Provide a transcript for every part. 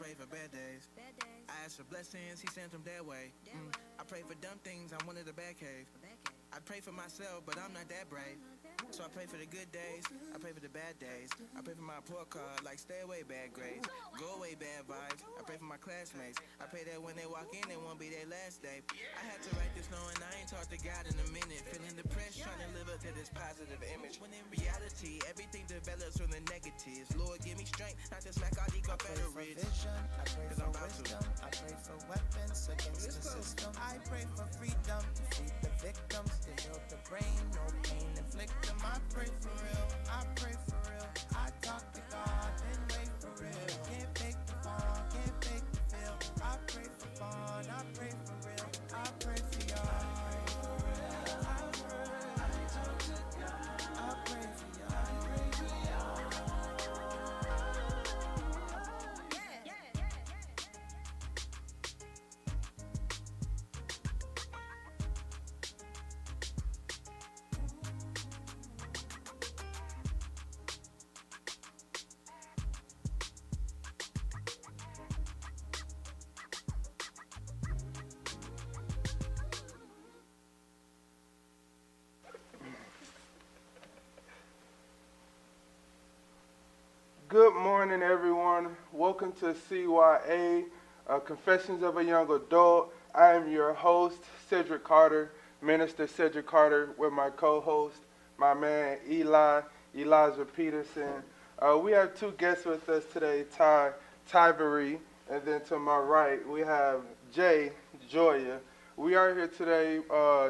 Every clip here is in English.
pray for bad days. I ask for blessings, he sent them that way. I pray for dumb things, I'm one of the bad cave. I pray for myself, but I'm not that brave. So I pray for the good days, I pray for the bad days. I pray for my report card, like stay away bad grades. Go away bad vibes, I pray for my classmates. I pray that when they walk in, it won't be their last day. I had to write this knowing I ain't talked to God in a minute. Feeling depressed, trying to live up to this positive image. When in reality, everything develops from the negatives. Lord, give me strength, not to smack all the Confederates. I pray for wisdom, I pray for weapons against the system. I pray for freedom to free the victims, to heal the brain, no pain inflict them. I pray for real, I pray for real. I talk to God and wait for real. Can't fake the fun, can't fake the feel. I pray for fun, I pray for real. I pray for y'all. I pray for Good morning, everyone. Welcome to CYA, Confessions of a Young Adult. I am your host, Cedric Carter, Minister Cedric Carter, with my co-host, my man Elijah Peterson. We have two guests with us today, Tyvery, and then to my right, we have Jay Joya. We are here today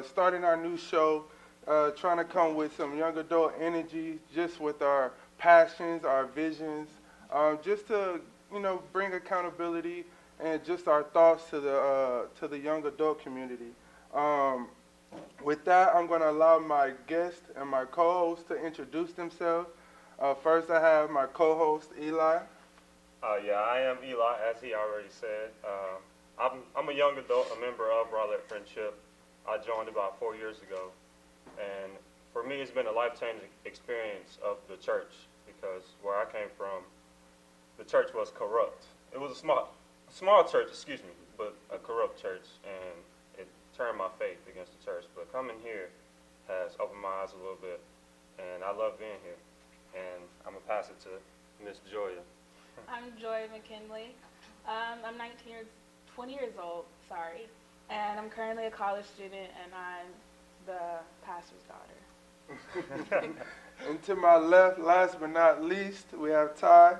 starting our new show, trying to come with some young adult energy, just with our passions, our visions, just to bring accountability and just our thoughts to the young adult community. With that, I'm going to allow my guest and my co-host to introduce themselves. First, I have my co-host Eli. I am Eli, as he already said. I'm a young adult, a member of Rowlett Friendship. I joined about 4 years ago, and for me, it's been a life-changing experience of the church, because where I came from, the church was corrupt. It was a small church, but a corrupt church, and it turned my faith against the church. But coming here has opened my eyes a little bit, and I love being here. And I'm going to pass it to Miss Joya. I'm Joy McKinley. I'm 20 years old, and I'm currently a college student, and I'm the pastor's daughter. And to my left, last but not least, we have Ty.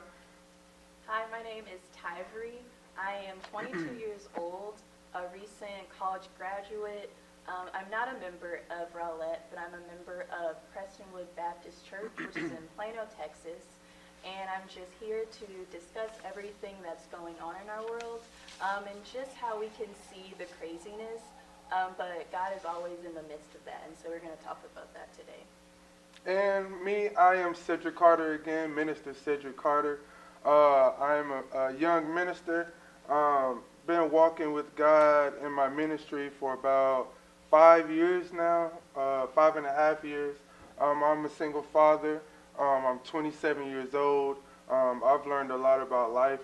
Hi, my name is Tyvery. I am 22 years old, a recent college graduate. I'm not a member of Rowlett, but I'm a member of Prestonwood Baptist Church, which is in Plano, Texas. And I'm just here to discuss everything that's going on in our world, and just how we can see the craziness, but God is always in the midst of that, and so we're going to talk about that today. And me, I am Cedric Carter again, Minister Cedric Carter. I'm a young minister. Been walking with God in my ministry for about 5 years now, 5.5 years. I'm a single father. I'm 27 years old. I've learned a lot about life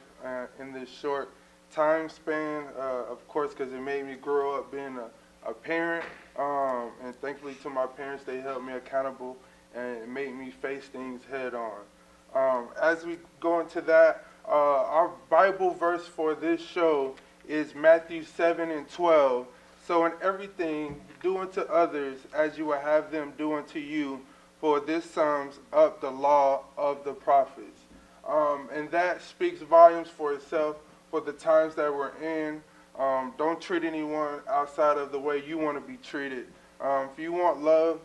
in this short time span, of course, because it made me grow up being a parent. And thankfully to my parents, they held me accountable and it made me face things head on. As we go into that, our Bible verse for this show is Matthew 7:12. So in everything, do unto others as you would have them do unto you, for this sums up the law of the prophets. And that speaks volumes for itself for the times that we're in. Don't treat anyone outside of the way you want to be treated. If you want love,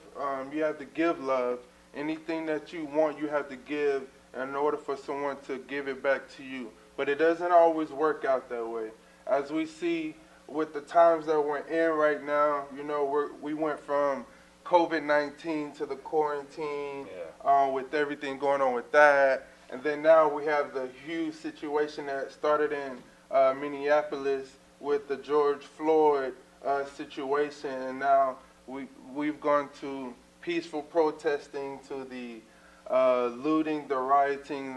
you have to give love. Anything that you want, you have to give in order for someone to give it back to you. But it doesn't always work out that way. As we see with the times that we're in right now, we went from COVID-19 to the quarantine, with everything going on with that. And then now we have the huge situation that started in Minneapolis with the George Floyd situation. And now we've gone to peaceful protesting, to the looting, the rioting,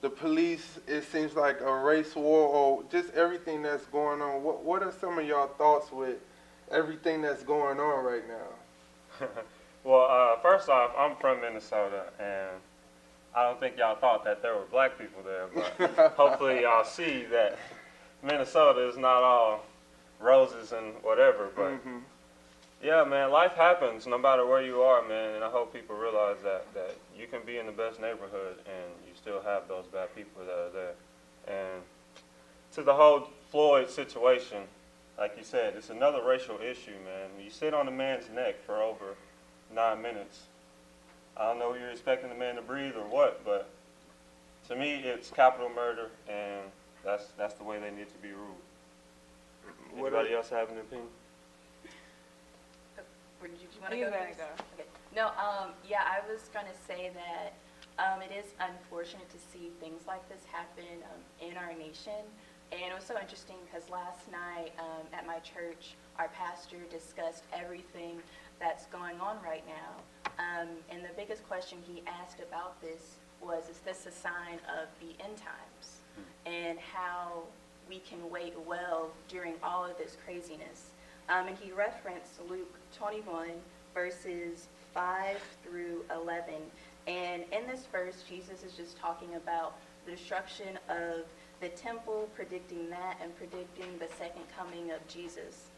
the police, it seems like a race war, or just everything that's going on. What are some of y'all thoughts with everything that's going on right now? Well, first off, I'm from Minnesota, and I don't think y'all thought that there were black people there, but hopefully y'all see that Minnesota is not all roses and whatever. But yeah, man, life happens no matter where you are, man, and I hope people realize that you can be in the best neighborhood and you still have those bad people that are there. And to the whole Floyd situation, like you said, it's another racial issue, man. You sit on a man's neck for over 9 minutes. I don't know if you're expecting the man to breathe or what, but to me, it's capital murder, and that's the way they need to be ruled. Anybody else have an opinion? Did you want to You go better first? go. Okay. No, yeah, I was going to say that it is unfortunate to see things like this happen in our nation. And it was so interesting because last night at my church, our pastor discussed everything that's going on right now. And the biggest question he asked about this was, is this a sign of the end times? And how we can wait well during all of this craziness. And he referenced Luke 21, verses 5 through 11. And in this verse, Jesus is just talking about the destruction of the temple, predicting that, and predicting the second coming of Jesus.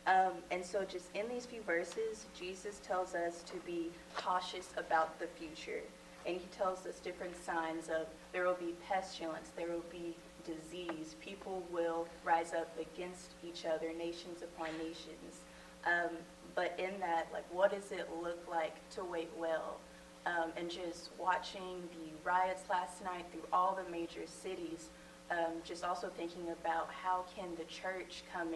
And so just in these few verses, Jesus tells us to be cautious about the future. And he tells us different signs of there will be pestilence, there will be disease, people will rise up against each other, nations upon nations. But in that, like, what does it look like to wait well? And just watching the riots last night through all the major cities, just also thinking about how can the church come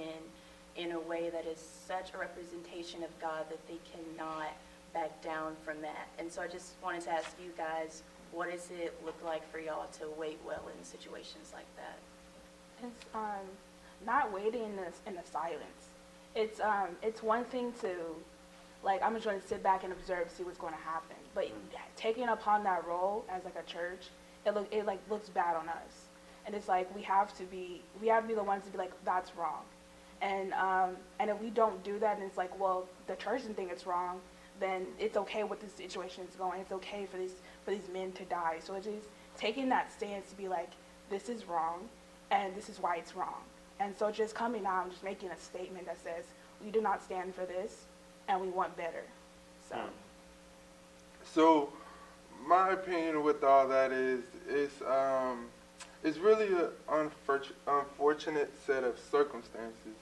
in a way that is such a representation of God that they cannot back down from that. And so I just wanted to ask you guys, what does it look like for y'all to wait well in situations like that? It's not waiting in the silence. It's one thing to, like, I'm just going to sit back and observe, see what's going to happen. But taking upon that role as like a church, it looks bad on us. And it's like we have to be the ones to be like, that's wrong. And if we don't do that, and it's like, well, the church doesn't think it's wrong, then it's okay what this situation is going. It's okay for these men to die. So it's just taking that stance to be like, this is wrong, and this is why it's wrong. And so just coming out and just making a statement that says, we do not stand for this, and we want better. So my opinion with all that is it's really an unfortunate set of circumstances.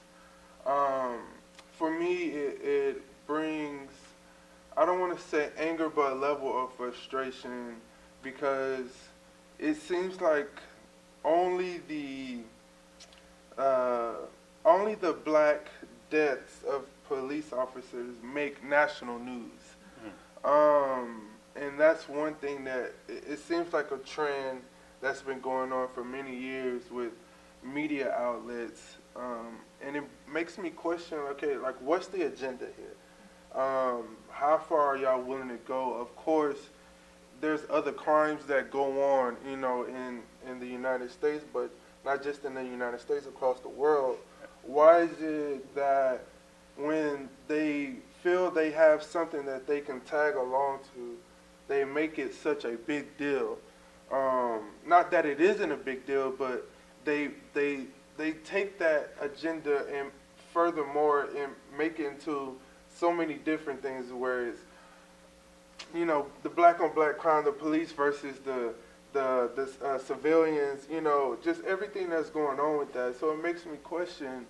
For me, it brings, I don't want to say anger, but a level of frustration, because it seems like only the black deaths of police officers make national news. And that's one thing that it seems like a trend that's been going on for many years with media outlets. And it makes me question, okay, like, what's the agenda here? How far are y'all willing to go? Of course, there's other crimes that go on, you know, in the United States, but not just in the United States, across the world. Why is it that when they feel they have something that they can tag along to, they make it such a big deal? Not that it isn't a big deal, but they take that agenda and furthermore and make it into so many different things, where it's, you know, the black on black crime, the police versus the civilians, you know, just everything that's going on with that. So it makes me question,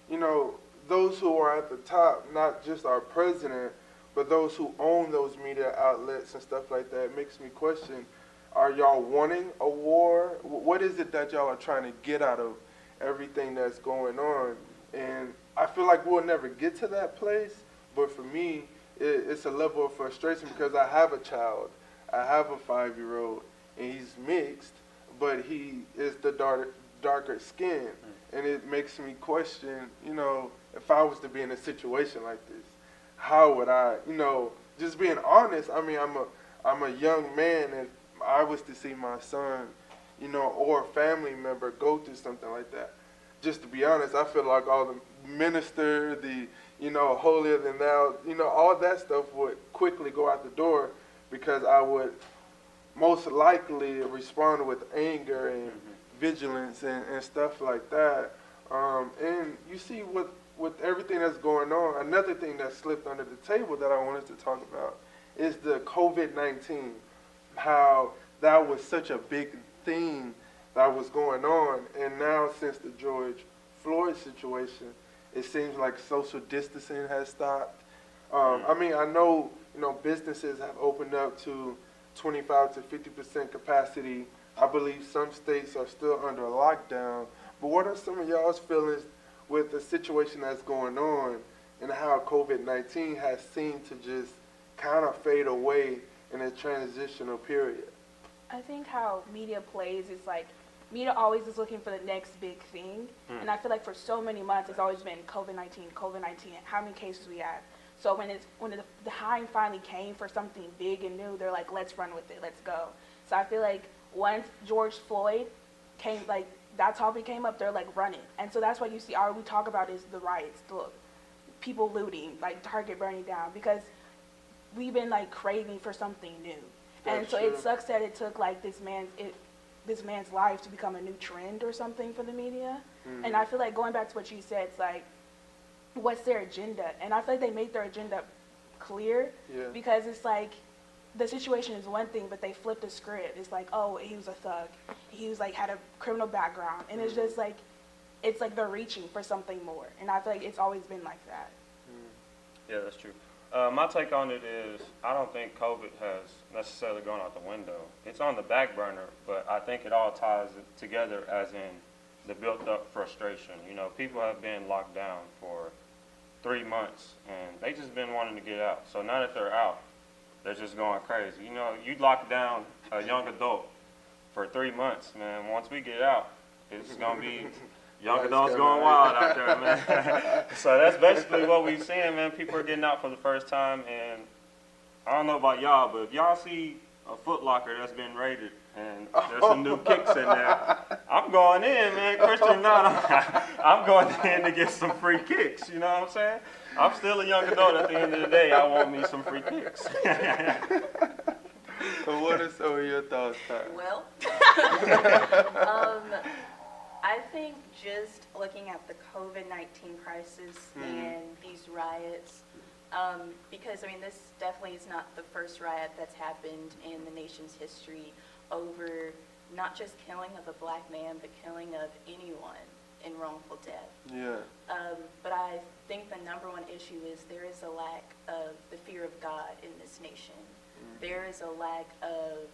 you know, those who are at the top, not just our president, but those who own those media outlets and stuff like that. It makes me question, are y'all wanting a war? What is it that y'all are trying to get out of everything that's going on? And I feel like we'll never get to that place, but for me, it's a level of frustration because I have a child. I have a 5-year-old, and he's mixed, but he is the darker skin. And it makes me question, you know, if I was to be in a situation like this, how would I, you know, just being honest, I mean, I'm a young man. If I was to see my son, you know, or a family member go through something like that. Just to be honest, I feel like all the minister, the, you know, holier than thou, you know, all that stuff would quickly go out the door because I would most likely respond with anger and vigilance and stuff like that. And you see with everything that's going on, another thing that slipped under the table that I wanted to talk about is the COVID-19, how that was such a big thing that was going on. And now since the George Floyd situation, it seems like social distancing has stopped. I mean, I know, you know, businesses have opened up to 25 to 50% capacity. I believe some states are still under lockdown. But what are some of y'all's feelings with the situation that's going on and how COVID-19 has seemed to just kind of fade away in a transitional period? I think how media plays is like, media always is looking for the next big thing. And I feel like for so many months, it's always been COVID-19, how many cases we have. So when the time finally came for something big and new, they're like, let's run with it, let's go. So I feel like once George Floyd came, like that topic came up, they're like, run it. And so that's what you see, all we talk about is the riots, the people looting, like Target burning down, because we've been like craving for something new. And so it sucks that it took like this man's life to become a new trend or something for the media. And I feel like going back to what you said, it's like, what's their agenda? And I feel like they made their agenda clear because it's like the situation is one thing, but they flipped the script. It's like, oh, he was a thug. He was like had a criminal background. And it's just like, it's like they're reaching for something more. And I feel like it's always been like that. Yeah, that's true. My take on it is I don't think COVID has necessarily gone out the window. It's on the back burner, but I think it all ties together as in the built-up frustration. You know, people have been locked down for 3 months, and they just been wanting to get out. So now that they're out, they're just going crazy. You know, you lock down a young adult for 3 months, man. Once we get out, it's going to be young adults going wild out there, man. So that's basically what we've seen, man. People are getting out for the first time, and I don't know about y'all, but if y'all see a Foot Locker that's been raided and there's some new kicks in there, I'm going in, man. Christian, I'm going in to get some free kicks. You know what I'm saying? I'm still a young adult. At the end of the day, I want me some free kicks. So what are some of your thoughts, Ty? Well, I think just looking at the COVID-19 crisis and these riots, because I mean this definitely is not the first riot that's happened in the nation's history over not just killing of a black man, but killing of anyone in wrongful death. Yeah. But I think the number one issue is there is a lack of the fear of God in this nation. There is a lack of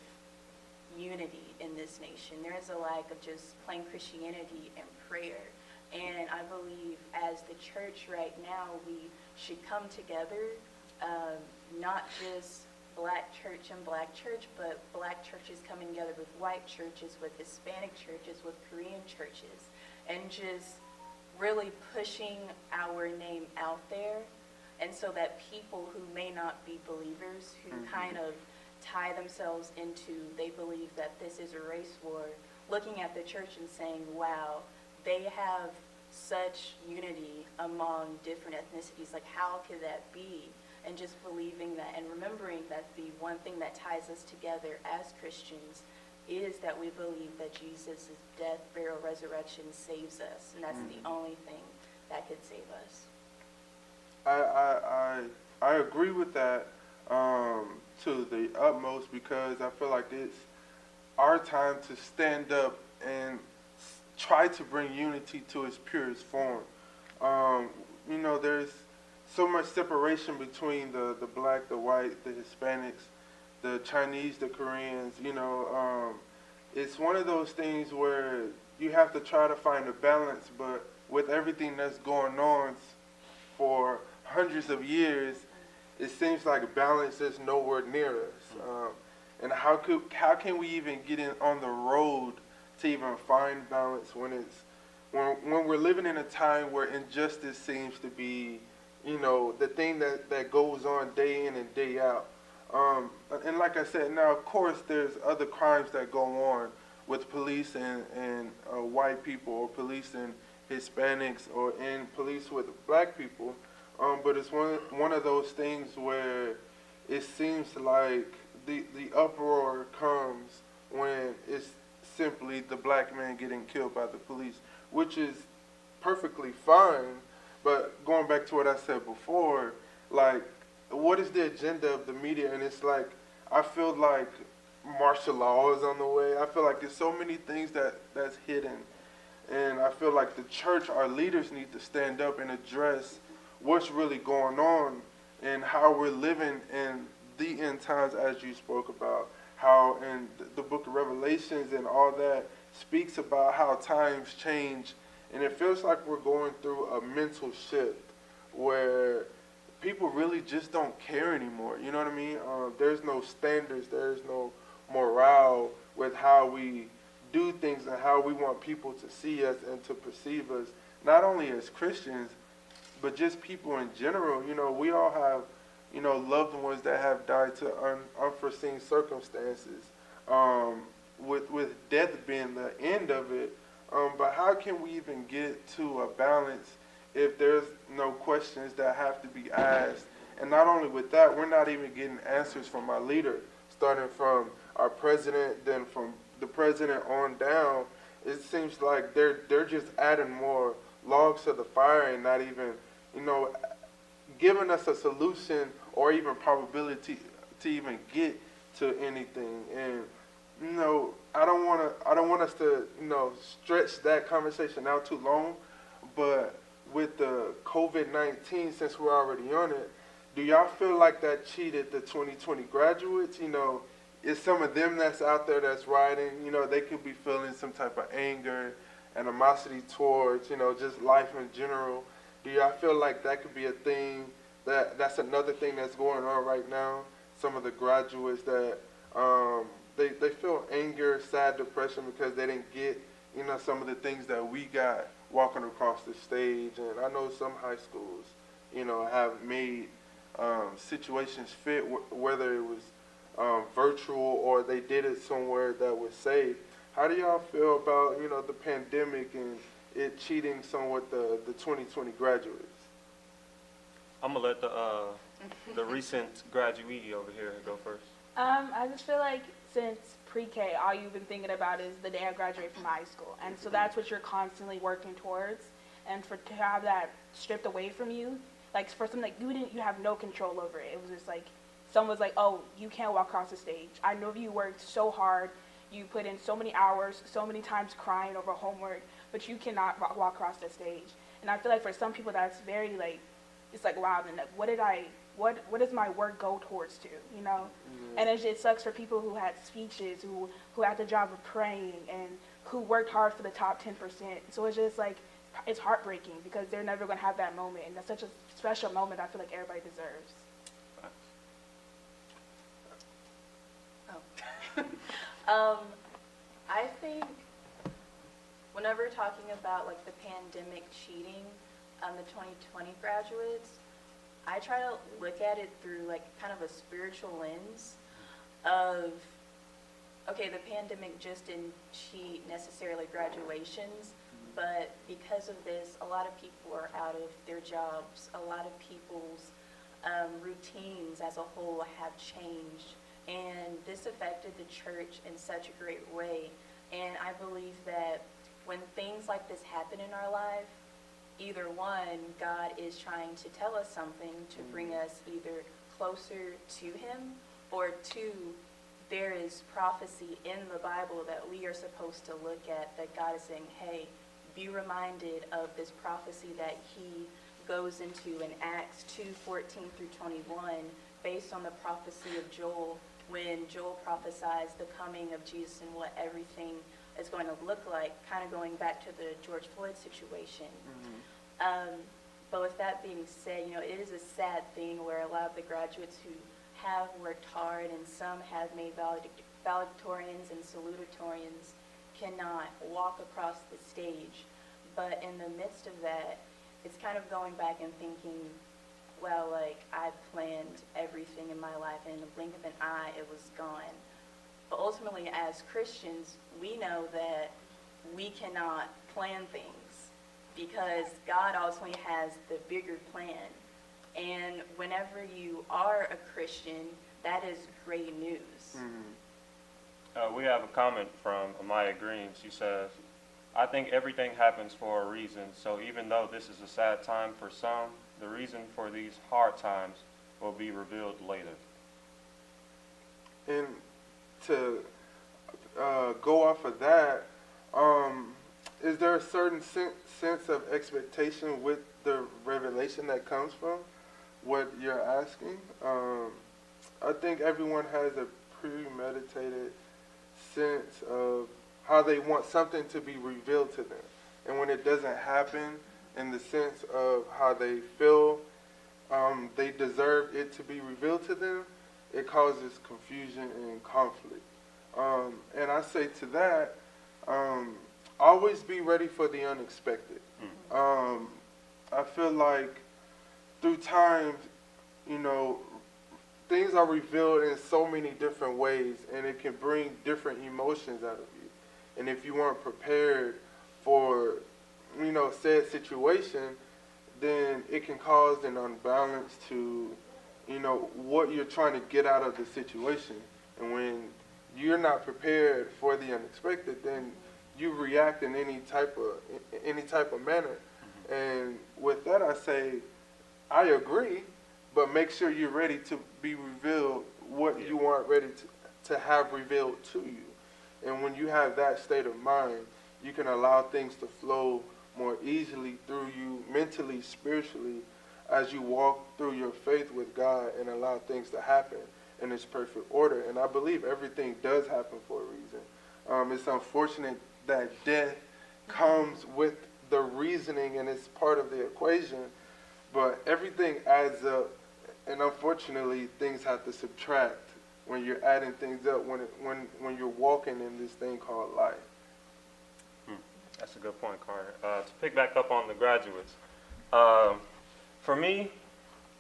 unity in this nation. There is a lack of just plain Christianity and prayer. And I believe as the church right now, we should come together, not just black church and black church, but black churches coming together with white churches, with Hispanic churches, with Korean churches, and just really pushing our name out there. And so that people who may not be believers, who kind of tie themselves into, they believe that this is a race war, looking at the church and saying, wow, they have such unity among different ethnicities. Like, how could that be? And just believing that and remembering that the one thing that ties us together as Christians is that we believe that Jesus' death, burial, resurrection saves us. And that's the only thing that could save us. I agree with that to the utmost, because I feel like it's our time to stand up and try to bring unity to its purest form. You know, there's so much separation between the black, the white, the Hispanics, the Chinese, the Koreans. You know, it's one of those things where you have to try to find a balance, but with everything that's going on for hundreds of years, it seems like balance is nowhere near us. And how can we even get in on the road to even find balance when we're living in a time where injustice seems to be, you know, the thing that goes on day in and day out. And like I said, now of course there's other crimes that go on with and white people, or policing Hispanics, or in police with black people. But it's one of those things where it seems like the uproar comes when it's simply the black man getting killed by the police, which is perfectly fine. But going back to what I said before, like, what is the agenda of the media? And it's like, I feel like martial law is on the way. I feel like there's so many things that's hidden. And I feel like the church, our leaders, need to stand up and address what's really going on and how we're living in the end times, as you spoke about. How in the book of Revelations and all that speaks about how times change. And it feels like we're going through a mental shift where people really just don't care anymore. You know what I mean? There's no standards. There's no morale with how we do things and how we want people to see us and to perceive us, not only as Christians, but just people in general. You know, we all have, you know, loved ones that have died to unforeseen circumstances, with death being the end of it. But how can we even get to a balance if there's no questions that have to be asked? And not only with that, we're not even getting answers from our leader, starting from our president, then from the president on down. It seems like they're just adding more logs to the fire and not even, you know, giving us a solution or even probability to even get to anything. And you know, I don't want us to, you know, stretch that conversation out too long, but with the COVID-19, since we're already on it, do y'all feel like that cheated the 2020 graduates? You know, is some of them that's out there that's writing, you know, they could be feeling some type of anger, animosity towards, you know, just life in general. Do y'all feel like that could be a thing, that's another thing that's going on right now? Some of the graduates that they feel anger, sad, depression because they didn't get, you know, some of the things that we got walking across the stage. And I know some high schools, you know, have made situations fit, whether it was virtual or they did it somewhere that was safe. How do y'all feel about, you know, the pandemic and it cheating somewhat the 2020 graduates? I'm gonna let the recent graduee over here go first. I just feel like since pre-K, all you've been thinking about is the day I graduate from high school. And so that's what you're constantly working towards. And to have that stripped away from you, like for something like you have no control over it. It was just like, someone was like, oh, you can't walk across the stage. I know you worked so hard. You put in so many hours, so many times crying over homework, but you cannot walk across the stage. And I feel like for some people that's very like, it's like, wow, then what does my work go towards to, you know? And it sucks for people who had speeches, who had the job of praying, and who worked hard for the top 10%. So it's just like, it's heartbreaking because they're never going to have that moment. And that's such a special moment I feel like everybody deserves. I think whenever talking about like the pandemic cheating, the 2020 graduates, I try to look at it through like kind of a spiritual lens of, okay, the pandemic just didn't cheat necessarily graduations, but because of this, a lot of people are out of their jobs. A lot of people's routines as a whole have changed. And this affected the church in such a great way. And I believe that when things like this happen in our life, either one, God is trying to tell us something to bring us either closer to Him, or two, there is prophecy in the Bible that we are supposed to look at, that God is saying, hey, be reminded of this prophecy that He goes into in Acts 2:14-21, based on the prophecy of Joel, when Joel prophesies the coming of Jesus and what everything is going to look like, kind of going back to the George Floyd situation. But with that being said, you know, it is a sad thing where a lot of the graduates who have worked hard and some have made valedictorians and salutatorians cannot walk across the stage. But in the midst of that, it's kind of going back and thinking, well, like, I planned everything in my life, and in the blink of an eye, it was gone. But ultimately, as Christians, we know that we cannot plan things because God ultimately has the bigger plan. And whenever you are a Christian, that is great news. We have a comment from Amaya Green. She says, I think everything happens for a reason. So even though this is a sad time for some, the reason for these hard times will be revealed later. And to go off of that, is there a certain sense of expectation with the revelation that comes from what you're asking? I think everyone has a premeditated sense of how they want something to be revealed to them. And when it doesn't happen in the sense of how they feel they deserve it to be revealed to them, it causes confusion and conflict. And I say to that, always be ready for the unexpected. I feel like through time, things are revealed in so many different ways, and it can bring different emotions out of you. And if you weren't prepared for, said situation, then it can cause an unbalance to, what you're trying to get out of the situation. And when you're not prepared for the unexpected, then you react in any type of manner. And with that, I say, I agree, but make sure you're ready to be revealed what you aren't ready to have revealed to you. And when you have that state of mind, you can allow things to flow more easily through you, mentally, spiritually, as you walk through your faith with God and allow things to happen in its perfect order. And I believe everything does happen for a reason. It's unfortunate that death comes with the reasoning and it's part of the equation, but everything adds up, and unfortunately things have to subtract when you're adding things up, when you're walking in this thing called life. That's a good point, Carter. To pick back up on the graduates, for me,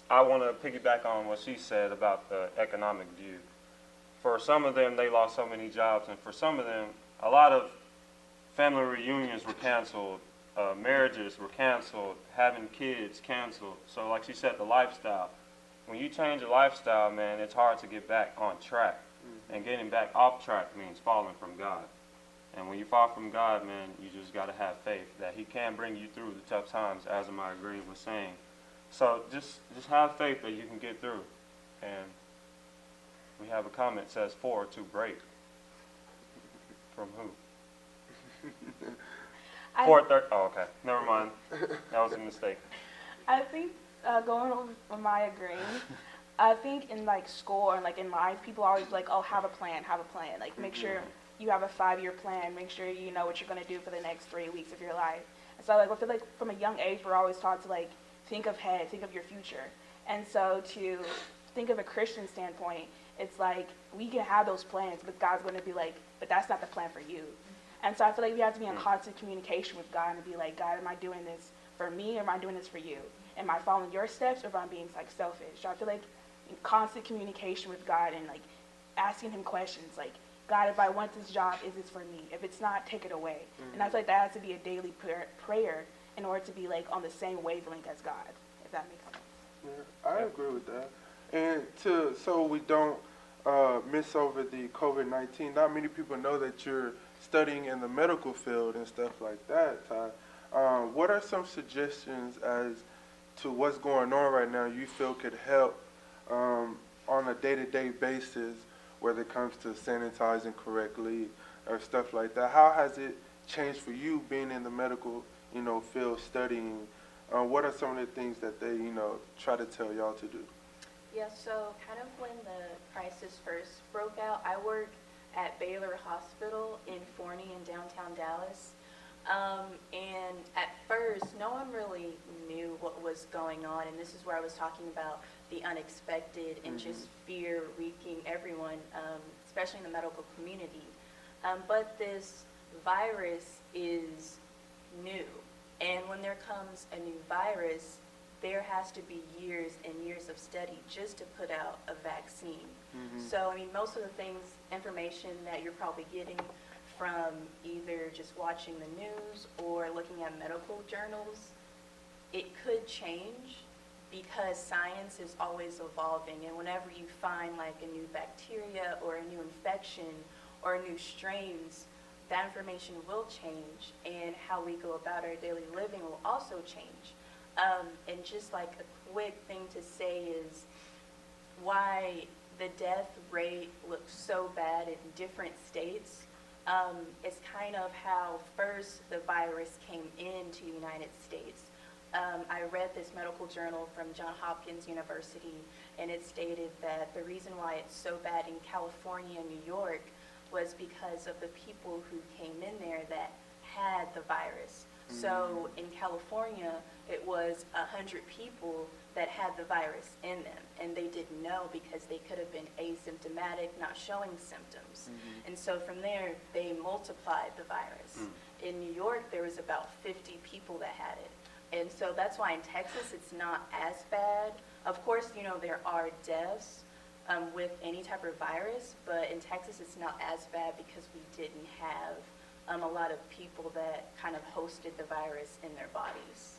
I want to piggyback on what she said about the economic view. For some of them, they lost so many jobs, and for some of them, a lot of family reunions were canceled, marriages were canceled, having kids canceled. So like she said, the lifestyle. When you change a lifestyle, man, it's hard to get back on track. And getting back off track means falling from God. And when you fall from God, man, you just got to have faith that He can bring you through the tough times, as Amaya Green was saying. So just have faith that you can get through. And we have a comment that says 4 to break. From who? 4:30. Oh, okay. Never mind. That was a mistake. I think going over Amaya Green, I think in like school and like in life, people are always like, oh, have a plan. Like make sure you have a 5-year plan. Make sure you know what you're going to do for the next 3 weeks of your life. And so like I feel like from a young age, we're always taught to like think ahead, think of your future. And so to think of a Christian standpoint, it's like we can have those plans, but God's going to be like, but that's not the plan for you. And so I feel like we have to be in constant communication with God and be like, God, am I doing this for me or am I doing this for you? Am I following your steps or am I being like selfish? So I feel like in constant communication with God and like asking Him questions like, God, if I want this job, is this for me? If it's not, take it away. And I feel like that has to be a daily prayer in order to be like on the same wavelength as God, if that makes sense. Yeah, I agree with that. And so we don't miss over the COVID-19, not many people know that you're studying in the medical field and stuff like that, Ty. What are some suggestions as to what's going on right now you feel could help on a day-to-day basis, whether it comes to sanitizing correctly or stuff like that? How has it changed for you being in the medical, field studying? What are some of the things that they, try to tell y'all to do? Yeah, so kind of when the crisis first broke out, I work at Baylor Hospital in Forney in downtown Dallas. And at first, no one really knew what was going on, and this is where I was talking about the unexpected and just fear wreaking everyone, especially in the medical community. But this virus is new, and when there comes a new virus, there has to be years and years of study just to put out a vaccine. So, I mean, most of the things, information that you're probably getting from either just watching the news or looking at medical journals, it could change because science is always evolving. And whenever you find like a new bacteria or a new infection or new strains, that information will change, and how we go about our daily living will also change. And just like a quick thing to say is why the death rate looks so bad in different states. It's kind of how first the virus came into the United States. I read this medical journal from Johns Hopkins University, and it stated that the reason why it's so bad in California and New York was because of the people who came in there that had the virus. So in California, it was 100 people that had the virus in them, and they didn't know because they could have been asymptomatic, not showing symptoms. And so from there, they multiplied the virus. In New York, there was about 50 people that had it. And so that's why in Texas, it's not as bad. Of course, you know, there are deaths with any type of virus, but in Texas, it's not as bad because we didn't have a lot of people that kind of hosted the virus in their bodies.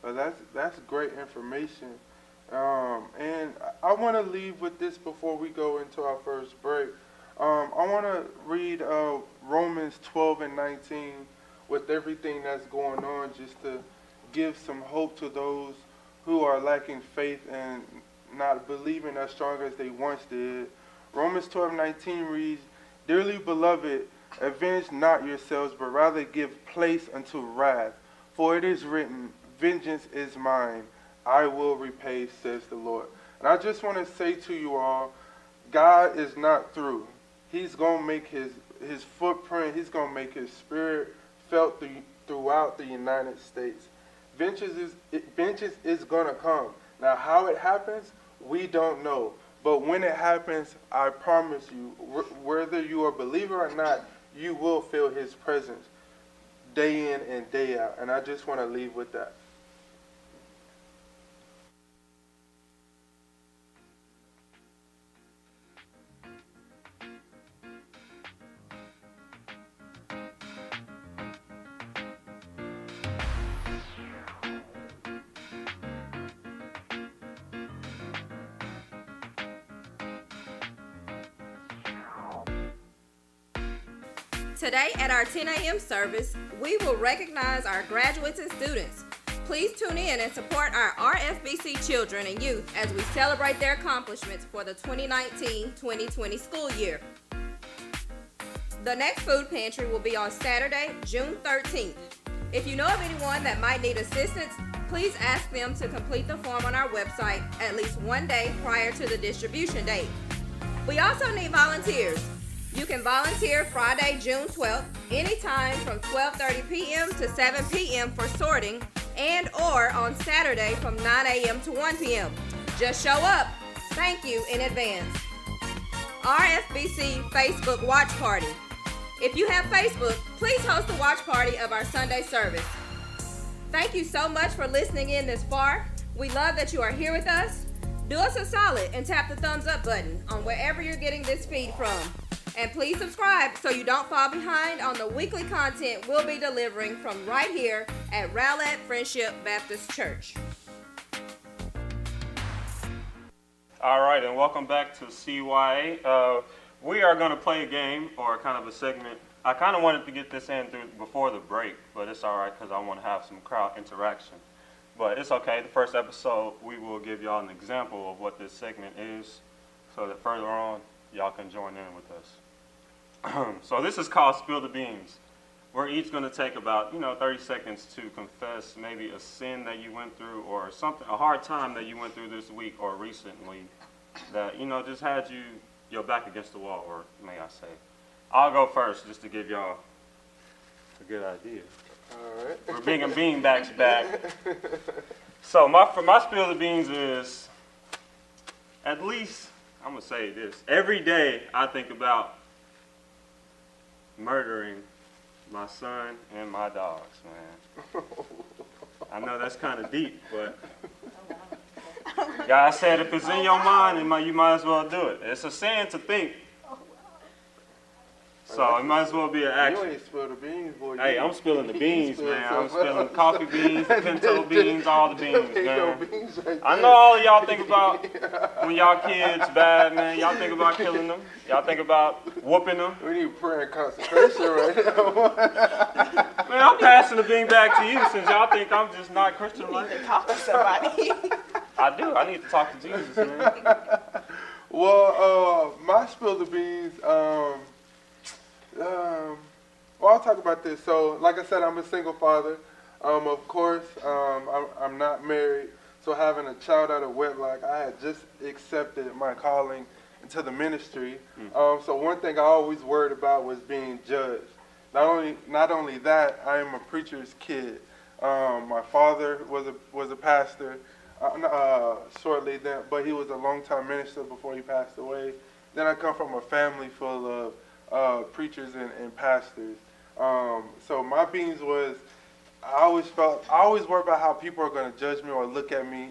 Well, that's great information. And I want to leave with this before we go into our first break. I want to read Romans 12 and 19 with everything that's going on, just to give some hope to those who are lacking faith and not believing as strong as they once did. Romans 12:19 reads, "Dearly beloved, avenge not yourselves, but rather give place unto wrath. For it is written, vengeance is mine, I will repay, says the Lord." And I just want to say to you all, God is not through. He's going to make his footprint, he's going to make his spirit felt throughout the United States. Vengeance is going to come. Now, how it happens, we don't know. But when it happens, I promise you, whether you are a believer or not, you will feel his presence day in and day out. And I just want to leave with that. Today at our 10 a.m. service, we will recognize our graduates and students. Please tune in and support our RFBC children and youth as we celebrate their accomplishments for the 2019-2020 school year. The next food pantry will be on Saturday, June 13th. If you know of anyone that might need assistance, please ask them to complete the form on our website at least one day prior to the distribution date. We also need volunteers. You can volunteer Friday, June 12th, anytime from 12:30 p.m. to 7 p.m. for sorting, and or on Saturday from 9 a.m. to 1 p.m. Just show up. Thank you in advance. RFBC Facebook Watch Party. If you have Facebook, please host a watch party of our Sunday service. Thank you so much for listening in this far. We love that you are here with us. Do us a solid and tap the thumbs up button on wherever you're getting this feed from. And please subscribe so you don't fall behind on the weekly content we'll be delivering from right here at Rowlett Friendship Baptist Church. All right, and welcome back to CYA. We are going to play a game, or kind of a segment. I kind of wanted to get this in before the break, but it's all right because I want to have some crowd interaction. But it's okay. The first episode, we will give y'all an example of what this segment is, so that further on, y'all can join in with us. So this is called Spill the Beans. We're each going to take about 30 seconds to confess maybe a sin that you went through, or something, a hard time that you went through this week or recently that just had your back against the wall, or may I say. I'll go first just to give y'all a good idea. All right. We're bringing beanbags back. So my spill the beans is, at least I'm gonna say this: every day I think about murdering my son and my dogs, man. I know that's kind of deep, but God said if it's in your mind, you might as well do it. It's a sin to think. So it might as well be an You action. ain't spilled the beans, boy. Hey, I'm spilling the beans, spilled man. I'm something spilling else. coffee beans, the pinto beans, all the beans, Ain't no man. beans right I there. know all of y'all think about when y'all kids bad, man. Y'all think about killing them. Y'all think about whooping them. We need prayer and consecration right now. Man, I'm passing the bean back to you since y'all think I'm just not Christian like. Talk to somebody. I do. I need to talk to Jesus, man. Well, my spill the beans, well, I'll talk about this. So, like I said, I'm a single father. Of course, I'm not married. So having a child out of wedlock, I had just accepted my calling into the ministry. So one thing I always worried about was being judged. Not only that, I am a preacher's kid. My father was a pastor shortly then, but he was a longtime minister before he passed away. Then I come from a family full of preachers and pastors. So my beans was, I always worry about how people are going to judge me or look at me,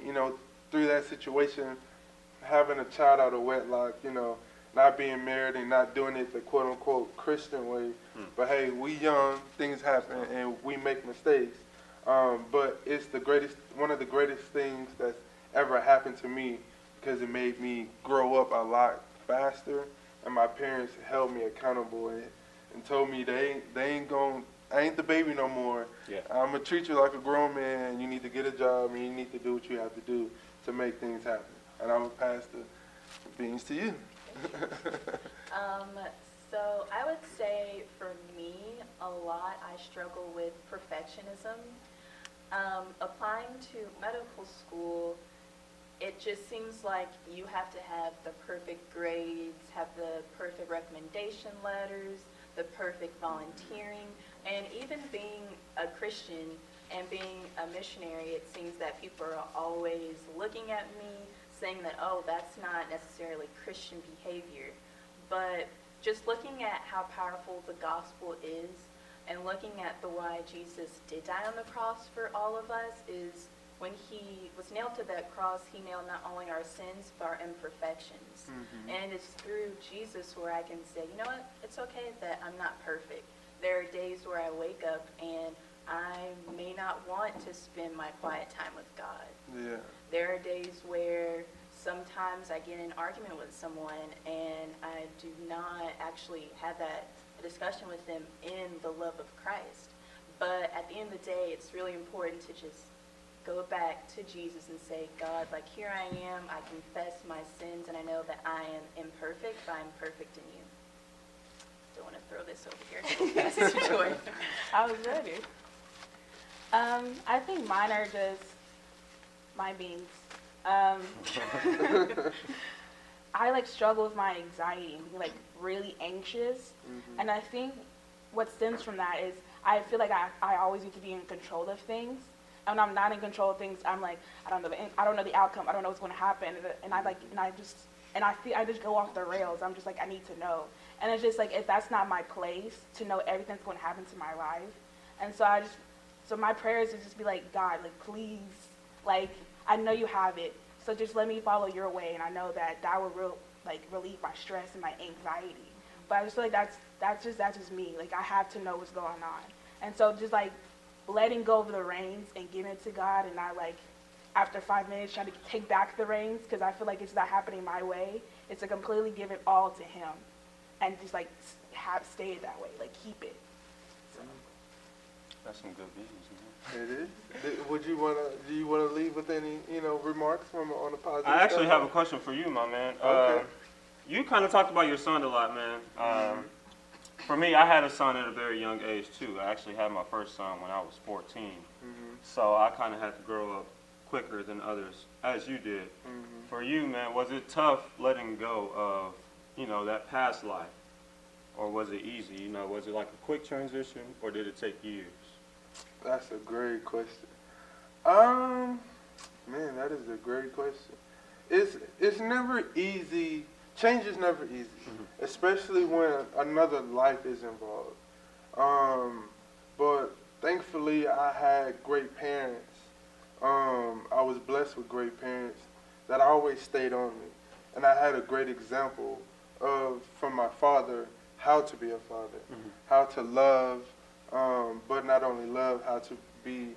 through that situation, having a child out of wedlock, not being married and not doing it the quote-unquote Christian way. But hey, we young, things happen, and we make mistakes. But it's one of the greatest things that's ever happened to me because it made me grow up a lot faster, and my parents held me accountable and told me I ain't the baby no more. Yeah. I'm gonna treat you like a grown man, and you need to get a job, and you need to do what you have to do to make things happen. And I will pass the beans to you. So I would say for me, a lot I struggle with perfectionism. Applying to medical school, it just seems like you have to have the perfect grades, have the perfect recommendation letters, the perfect volunteering, and even being a Christian and being a missionary, it seems that people are always looking at me, saying that, oh, that's not necessarily Christian behavior. But just looking at how powerful the gospel is and looking at the why Jesus did die on the cross for all of us is when he was nailed to that cross, he nailed not only our sins, but our imperfections. And it's through Jesus where I can say, you know what, it's okay that I'm not perfect. There are days where I wake up and I may not want to spend my quiet time with God. Yeah. There are days where sometimes I get in an argument with someone and I do not actually have that discussion with them in the love of Christ. But at the end of the day, it's really important to just go back to Jesus and say, God, like here I am, I confess my sins, and I know that I am imperfect, but I'm perfect in you. Don't want to throw this over here. Pastor Joy. I was ready. I think mine are just my beans. I struggle with my anxiety, really anxious, and I think what stems from that is I feel like I always need to be in control of things. And when I'm not in control of things, I'm like, I don't know the outcome. I don't know what's going to happen. And I just go off the rails. I'm just like, I need to know. And it's just like, if that's not my place to know everything that's going to happen to my life. And so my prayers is just be like, God, please, I know you have it. So just let me follow your way. And I know that will relieve my stress and my anxiety. But I just feel like that's just me. I have to know what's going on. And so just letting go of the reins and giving it to God, and not after 5 minutes trying to take back the reins because I feel like it's not happening my way. It's to completely give it all to Him, and just stay it that way, keep it. So. That's some good business, man. It is. Do you wanna leave with any remarks on a positive? I actually have a question for you, my man. Okay. You kind of talked about your son a lot, man. For me, I had a son at a very young age too. I actually had my first son when I was 14. So I kind of had to grow up quicker than others, as you did. For you, man, was it tough letting go of, that past life? Or was it easy? Was it like a quick transition, or did it take years? That's a great question. Man, that is a great question. It's never easy. Change is never easy, especially when another life is involved. But thankfully, I had great parents I was blessed with great parents that always stayed on me. And I had a great example from my father, how to be a father, how to love, but not only love, how to be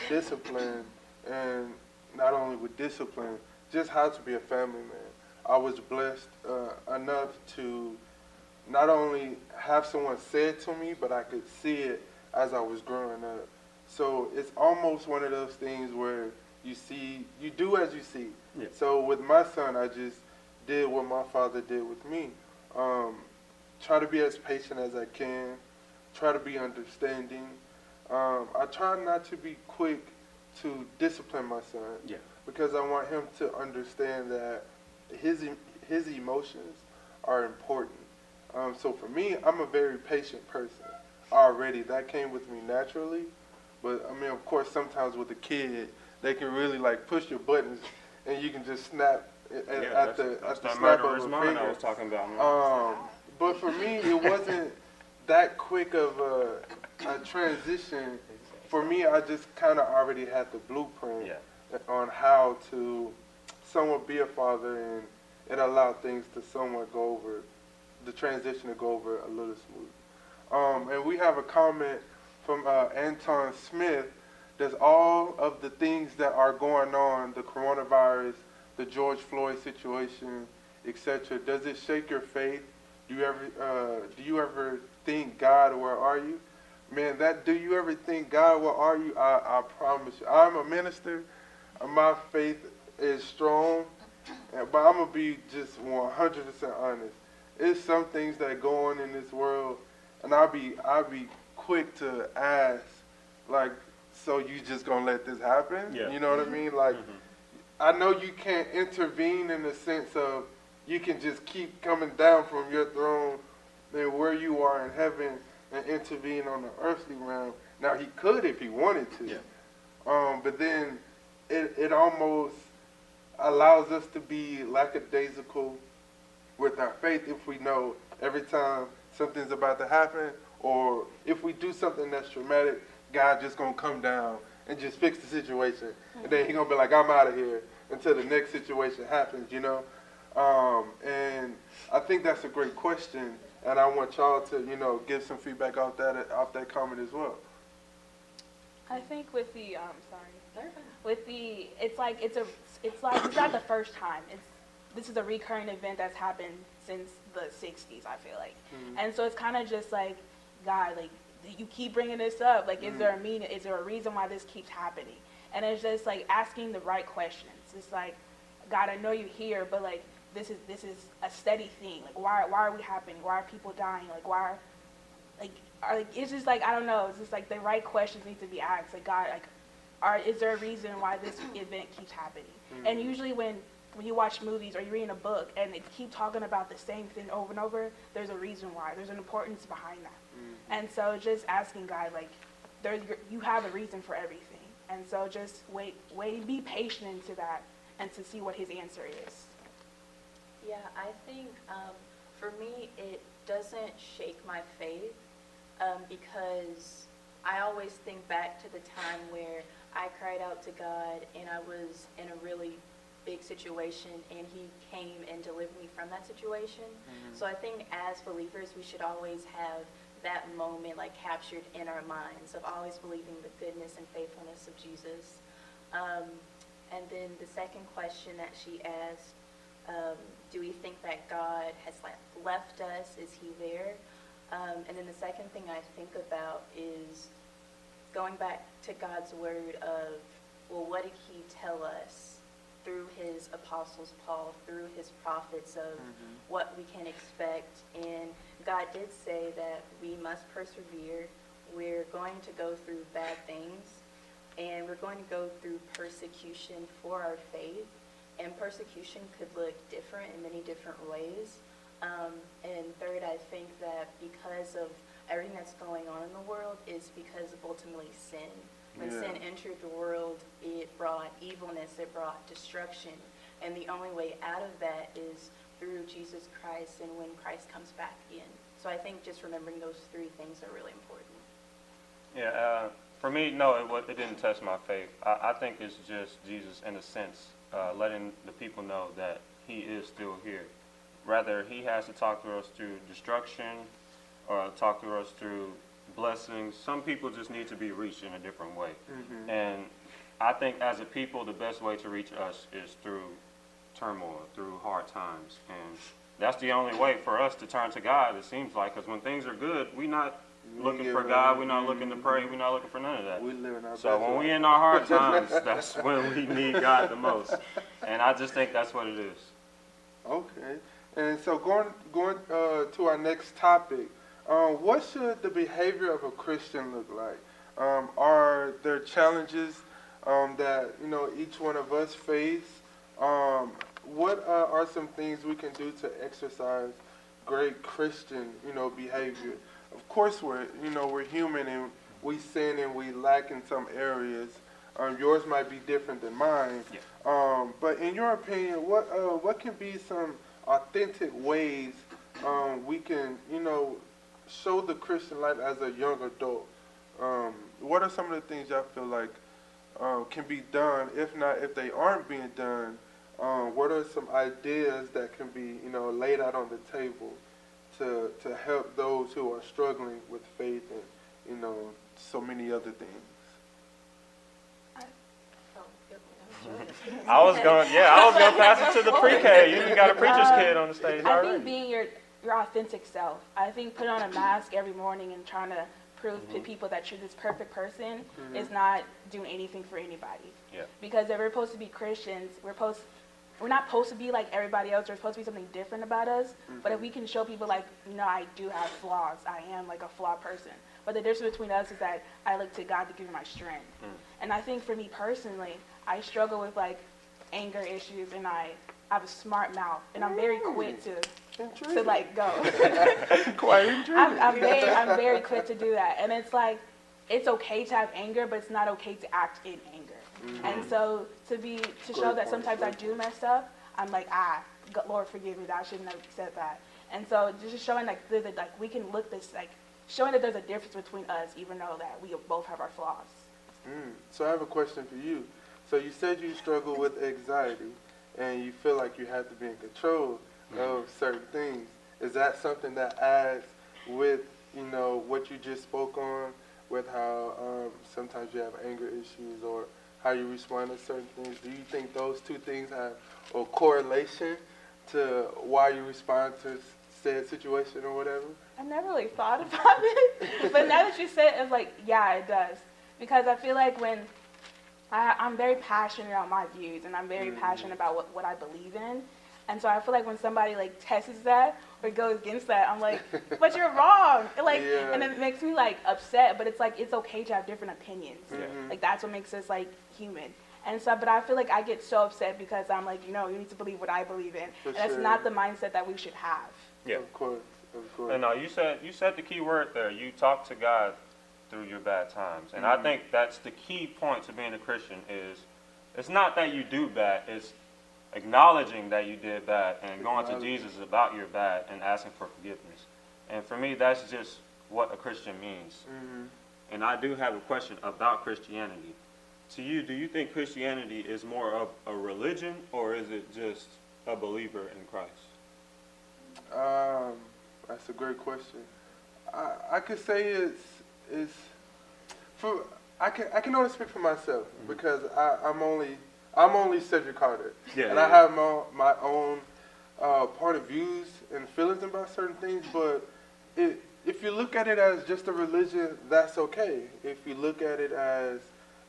disciplined, and not only with discipline, just how to be a family man. I was blessed enough to not only have someone say it to me, but I could see it as I was growing up. So it's almost one of those things where you do as you see. Yeah. So with my son, I just did what my father did with me. Try to be as patient as I can, try to be understanding. I try not to be quick to discipline my son, Yeah. because I want him to understand that his emotions are important. So for me, I'm a very patient person already. That came with me naturally. But I mean, of course, sometimes with a kid, they can really like push your buttons, and you can just snap at the that snap murderer's of a mind finger. I was talking about. But for me, it wasn't that quick of a transition. For me, I just kind of already had the blueprint on how to somewhat be a father, and it allowed things to somewhat go over, the transition to go over a little smooth. And we have a comment from Anton Smith. Does all of the things that are going on, the coronavirus, the George Floyd situation, etc., does it shake your faith? Do you ever think, God, where are you? Man, do you ever think, God, where are you? I promise you. I'm a minister. My faith is strong, but I'm going to be just 100% honest. There's some things that go on in this world, and I'll be quick to ask, like, so you just going to let this happen? Yeah. You know what I mean? Like, I know you can't intervene in the sense of you can just keep coming down from your throne and where you are in heaven and intervene on the earthly realm. Now, he could if he wanted to. Yeah. But then it almost allows us to be lackadaisical with our faith if we know every time something's about to happen, or if we do something that's traumatic, God just going to come down and just fix the situation. And then he's going to be like, I'm out of here until the next situation happens, you know? And I think that's a great question, and I want y'all to, give some feedback off that comment as well. I think with the it's not the first time. This is a recurring event that's happened since the 60s, I feel like. And so it's kind of just like, God, like, you keep bringing this up. Like, is there a meaning? Is there a reason why this keeps happening? And it's just like asking the right questions. It's like, God, I know you're here, but like, this is a steady thing. Like, why are we happening? Why are people dying? Like, it's just like, I don't know. It's just like the right questions need to be asked. Like, God, like, is there a reason why this event keeps happening? And usually when you watch movies or you're reading a book and it keep talking about the same thing over and over, there's a reason why. There's an importance behind that. And so just asking God, like, you have a reason for everything. And so just wait, be patient into that and to see what his answer is. Yeah, I think for me it doesn't shake my faith because I always think back to the time where I cried out to God and I was in a really big situation and he came and delivered me from that situation. So I think as believers we should always have that moment like captured in our minds of always believing the goodness and faithfulness of Jesus. And then the second question that she asked, do we think that God has left us? Is he there? And then the second thing I think about is going back to God's word of, well, what did he tell us through his apostles Paul, through his prophets of what we can expect? And God did say that we must persevere. We're going to go through bad things, and we're going to go through persecution for our faith. And persecution could look different in many different ways. And third, I think that because of everything that's going on in the world is because of ultimately sin. When sin entered the world, it brought evilness, it brought destruction. And the only way out of that is through Jesus Christ and when Christ comes back in. So I think just remembering those three things are really important. Yeah, For me, no, it didn't test my faith. I think it's just Jesus, in a sense, letting the people know that he is still here. Rather, he has to talk to us through destruction or talk to us through blessings. Some people just need to be reached in a different way. Mm-hmm. And I think as a people, the best way to reach us is through turmoil, through hard times. And that's the only way for us to turn to God, it seems like, because when things are good, we're not looking for God, we're not looking to pray, we're not looking for none of that. We live in our So best when life. we in our hard times, that's when we need God the most. And I just think that's what it is. Okay. And so going to our next topic, what should the behavior of a Christian look like? Are there challenges that each one of us face? What are some things we can do to exercise great Christian behavior? Of course, we're human and we sin and we lack in some areas. Yours might be different than mine. Yeah. But in your opinion, what can be some authentic ways we can, show the Christian life as a young adult? What are some of the things y'all feel like can be done? If they aren't being done, what are some ideas that can be, laid out on the table to help those who are struggling with faith and, so many other things? I was going to pass it to the pre-K. You even got a preacher's kid on the stage I already. think being your authentic self. I think putting on a mask every morning and trying to prove to people that you're this perfect person is not doing anything for anybody. Yeah. Because if we're supposed to be Christians, we're not supposed to be like everybody else. There's supposed to be something different about us. But if we can show people like, I do have flaws. I am like a flawed person. But the difference between us is that I look to God to give me my strength. And I think for me personally, I struggle with like anger issues, and I have a smart mouth, and I'm very quick to like go. Quite intriguing. I'm very quick to do that, and it's like it's okay to have anger, but it's not okay to act in anger. And so to show that sometimes I do mess up, I'm like, Lord forgive me, that I shouldn't have said that. And so just showing like we can look this like showing that there's a difference between us, even though that we both have our flaws. So I have a question for you. So you said you struggle with anxiety, and you feel like you have to be in control of certain things. Is that something that adds with, what you just spoke on, with how sometimes you have anger issues or how you respond to certain things? Do you think those two things have a correlation to why you respond to said situation or whatever? I never really thought about it, but now that you say it, it's like, yeah, it does. Because I feel like when I'm very passionate about my views, and I'm very passionate about what I believe in. And so I feel like when somebody like tests that or goes against that, I'm like, but you're wrong. And it makes me like upset, but it's like, it's okay to have different opinions. Like that's what makes us like human. And so, but I feel like I get so upset because I'm like, you need to believe what I believe in. And that's not the mindset that we should have. Yeah. Of course. And you said the key word there. You talk to God through your bad times. And I think that's the key point to being a Christian is it's not that you do bad, it's acknowledging that you did bad and going to Jesus about your bad and asking for forgiveness. And for me, that's just what a Christian means. And I do have a question about Christianity. To you, do you think Christianity is more of a religion, or is it just a believer in Christ? That's a great question. I could say I can only speak for myself because I'm only Cedric Carter, and I have my own point of views and feelings about certain things. But if you look at it as just a religion, that's okay. If you look at it as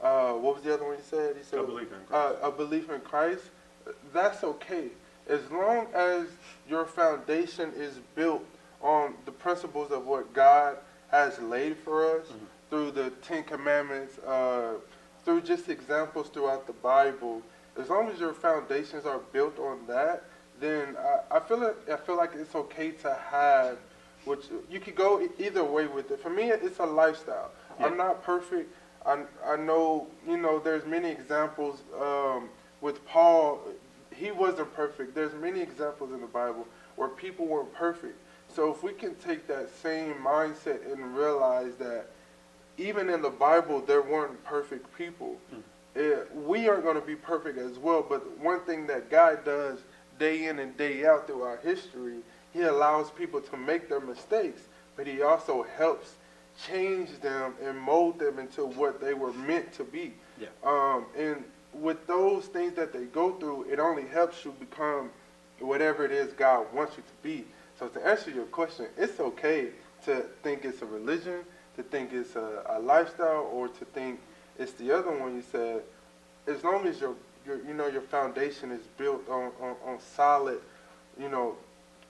what was the other one you said? He said A believer in Christ. A belief in Christ. That's okay, as long as your foundation is built on the principles of what God has laid for us through the Ten Commandments, through just examples throughout the Bible. As long as your foundations are built on that, then I feel like it's okay to have, which you could go either way with it. For me, it's a lifestyle. Yeah. I'm not perfect. I know, there's many examples with Paul. He wasn't perfect. There's many examples in the Bible where people weren't perfect. So if we can take that same mindset and realize that even in the Bible, there weren't perfect people. We aren't going to be perfect as well, but one thing that God does day in and day out through our history, he allows people to make their mistakes, but he also helps change them and mold them into what they were meant to be. Yeah. And with those things that they go through, it only helps you become whatever it is God wants you to be. So to answer your question, it's okay to think it's a religion, to think it's a lifestyle, or to think it's the other one you said. As long as your foundation is built on solid,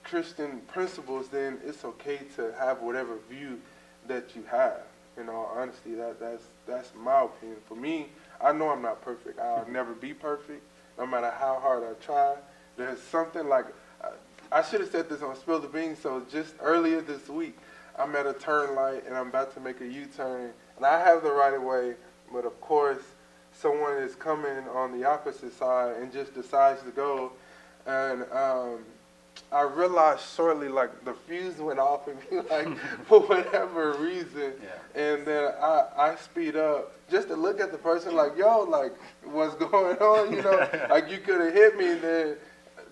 Christian principles, then it's okay to have whatever view that you have. In all honesty, that's my opinion. For me, I know I'm not perfect. I'll never be perfect, no matter how hard I try. There's something like, I should have said this on Spill the Beans. So just earlier this week, I'm at a turn light and I'm about to make a U-turn, and I have the right of way, but of course, someone is coming on the opposite side and just decides to go, and I realized shortly, like, the fuse went off in me, like, for whatever reason. Yeah. And then I speed up just to look at the person like, yo, like, what's going on, like, you could have hit me.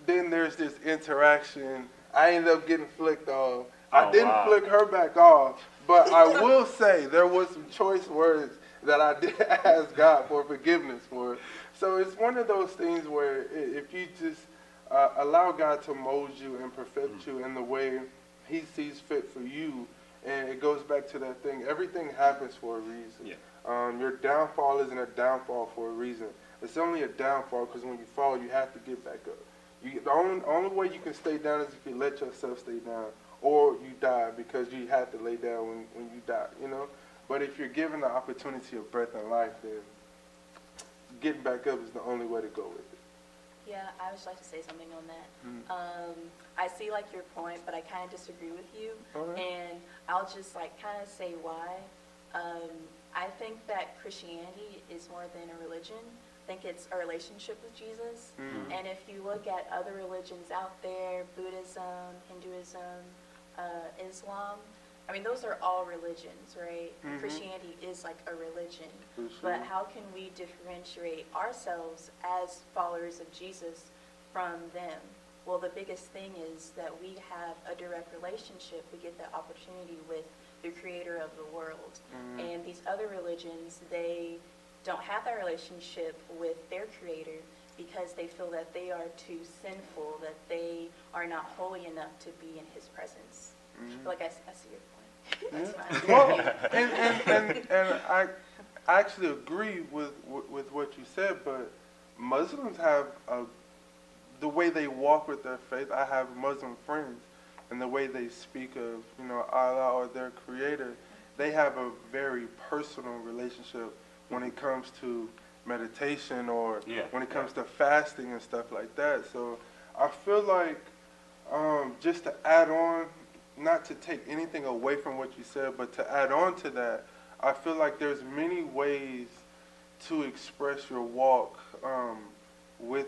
Then there's this interaction. I ended up getting flicked off. I didn't flick her back off, but I will say there was some choice words that I did ask God for forgiveness for. So it's one of those things where if you just allow God to mold you and perfect you in the way he sees fit for you, and it goes back to that thing, everything happens for a reason. Yeah. Your downfall isn't a downfall for a reason. It's only a downfall because when you fall, you have to get back up. The only way you can stay down is if you let yourself stay down, or you die because you had to lay down when you die, But if you're given the opportunity of breath and life, then getting back up is the only way to go with it. Yeah, I would just like to say something on that. I see like your point, but I kind of disagree with you. Okay. And I'll just like kind of say why. I think that Christianity is more than a religion. I think it's a relationship with Jesus. And if you look at other religions out there, Buddhism, Hinduism, Islam, I mean, those are all religions, right? Christianity is like a religion. But how can we differentiate ourselves as followers of Jesus from them? Well, the biggest thing is that we have a direct relationship. We get the opportunity with the creator of the world. And these other religions, they don't have that relationship with their creator because they feel that they are too sinful, that they are not holy enough to be in his presence. Like I see your point. That's fine. Well, and I actually agree with what you said, but Muslims have the way they walk with their faith. I have Muslim friends, and the way they speak of Allah or their creator, they have a very personal relationship when it comes to meditation or when it comes to fasting and stuff like that. So I feel like just to add on, not to take anything away from what you said, but to add on to that, I feel like there's many ways to express your walk with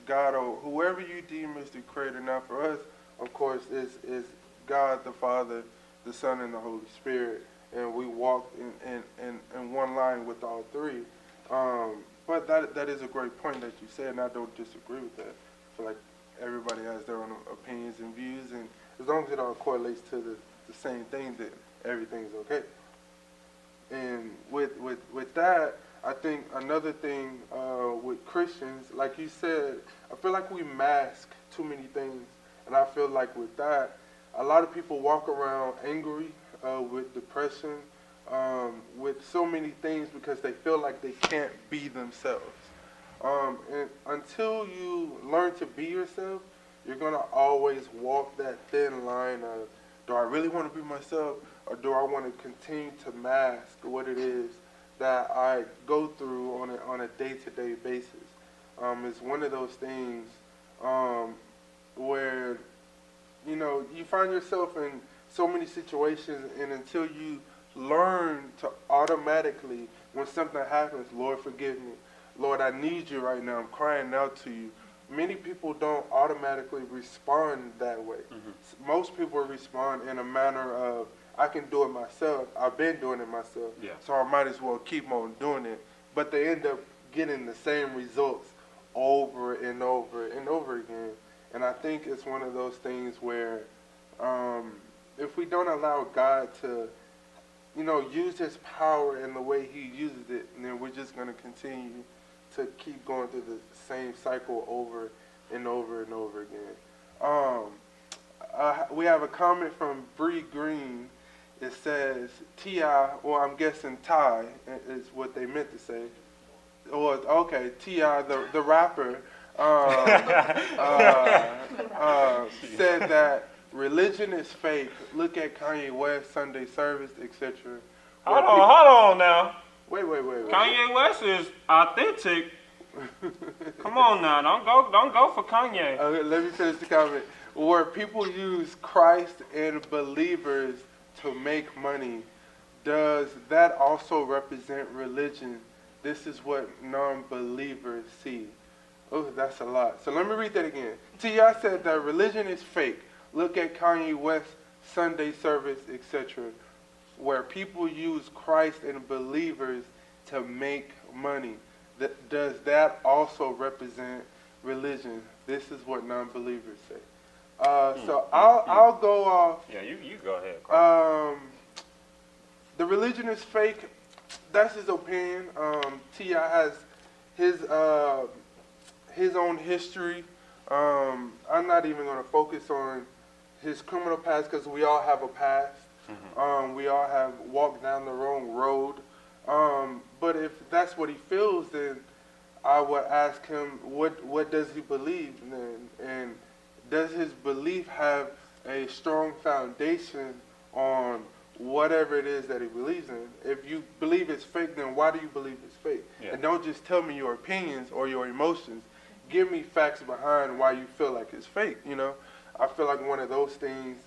God or whoever you deem as the creator. Now for us, of course, is God the Father, the Son, and the Holy Spirit, and we walk in one line with all three. But that is a great point that you said, and I don't disagree with that. I feel like everybody has their own opinions and views, and as long as it all correlates to the same thing, then everything's okay. And with that, I think another thing with Christians, like you said, I feel like we mask too many things. And I feel like with that, a lot of people walk around angry, with depression, with so many things because they feel like they can't be themselves. And until you learn to be yourself, you're going to always walk that thin line of, do I really want to be myself, or do I want to continue to mask what it is that I go through on a day-to-day basis? It's one of those things where, you find yourself in so many situations, and until you learn to automatically, when something happens, Lord, forgive me. Lord, I need you right now. I'm crying out to you. Many people don't automatically respond that way. Most people respond in a manner of, I can do it myself. I've been doing it myself. Yeah. So I might as well keep on doing it. But they end up getting the same results over and over and over again. And I think it's one of those things where if we don't allow God to, use his power in the way he uses it, then we're just going to continue to keep going through the same cycle over and over and over again. We have a comment from Bree Green. It says, T.I., or I'm guessing Ty is what they meant to say. Or, okay, T.I., the rapper, said that religion is fake. Look at Kanye West, Sunday service, etc. Hold on now. Wait. Kanye West is authentic. Come on now, don't go for Kanye. Okay, let me finish the comment. Where people use Christ and believers to make money, does that also represent religion? This is what non-believers see. Oh, that's a lot. So let me read that again. T.I. said that religion is fake. Look at Kanye West, Sunday service, etc. Where people use Christ and believers to make money. Does that also represent religion? This is what non-believers say. So I'll go off. Yeah, you go ahead. The religion is fake. That's his opinion. T.I. has his own history. I'm not even going to focus on his criminal past because we all have a past. We all have walked down the wrong road. But if that's what he feels, then I would ask him, what does he believe then? And does his belief have a strong foundation on whatever it is that he believes in? If you believe it's fake, then why do you believe it's fake? Yeah. And don't just tell me your opinions or your emotions. Give me facts behind why you feel like it's fake, I feel like one of those things